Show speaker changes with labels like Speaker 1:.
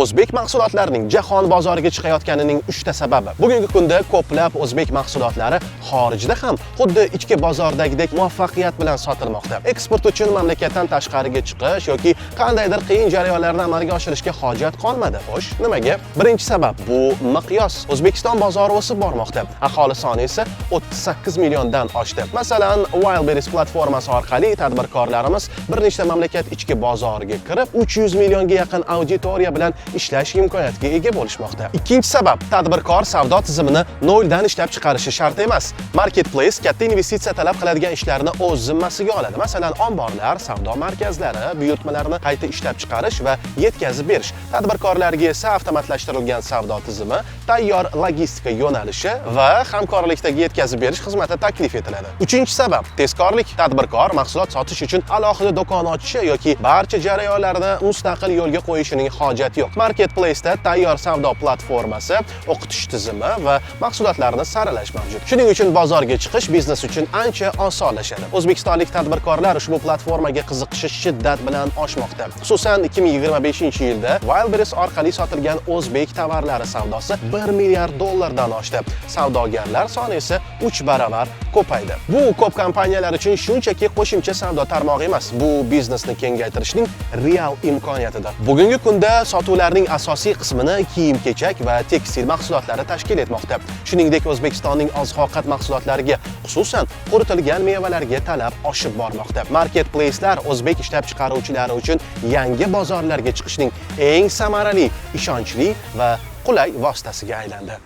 Speaker 1: O'zbek mahsulotlarining jahon bozoriga chiqayotganining 3 ta sababi. Bugungi kunda ko'plab o'zbek mahsulotlari xorijda ham xuddi ichki bozordagidek muvaffaqiyat bilan sotilmoqda. Eksport uchun mamlakatdan tashqariga chiqish yoki qandaydir qiyin jarayonlarni amalga oshirishga hojat qolmadi. Xo'sh, nimaga? Birinchi sabab bu miqyos. O'zbekiston bozori o'sib bormoqda. Aholi soni esa 38 milliondan oshdi. Masalan, Wildberries platformasi orqali tadbirkorlarimiz bir nechta mamlakat ichki bozoriga kirib, 300 millionga yaqin auditoriya bilan ishlash imkoniyatiga ega bo'lishmoqda. Ikkinchi sabab, tadbirkor savdo tizimini noldan ishlab chiqarishi shart emas. Marketplace katta investitsiya talab qiladigan ishlarni o'z zimmasiga oladi. Masalan, omborlar, savdo markazlari, buyurtmalarni qayta ishlab chiqarish va yetkazib berish. Tadbirkorlarga esa avtomatlashtirilgan savdo tizimi, tayyor logistika yo'nalishi va hamkorlikdagi yetkazib berish xizmati taklif etiladi. Uchinchi sabab, tezkorlik. Tadbirkor mahsulot sotish uchun alohida do'kon ochishi yoki barcha jarayonlarni mustaqil yo'lga qo'yishining hojati yo'q. Marketplace'da tayyor savdo platformasi, o'qitish tizimi va mahsulotlarni saralash mavjud. Shuning uchun bozorga chiqish biznes uchun ancha osonlashadi. O'zbekistonlik tadbirkorlar ushbu platformaga qiziqishi shiddat bilan oshmoqda. Xususan, 2025-yilda Wildberries orqali sotilgan o'zbek tovarlari savdosi 1 milliard dollardan oshdi. Savdogarlar soni esa 3 baravar ko'paydi. Bu ko'p kompaniyalar uchun shunchaki qo'shimcha savdo tarmog'i emas, bu biznesni kengaytirishning real imkoniyatidir. Bugungi kunda sotuvlarning asosiy qismini kiyim-kechak va tekstil mahsulotlari tashkil etmoqda. Shuningdek, O'zbekistonning oziq-ovqat mahsulotlariga, xususan quritilgan mevalarga talab oshib bormoqda. Marketplace'lar o'zbek ishlab chiqaruvchilari uchun yangi bozorlarga chiqishning eng samarali, ishonchli va qulay vositasiga aylandi.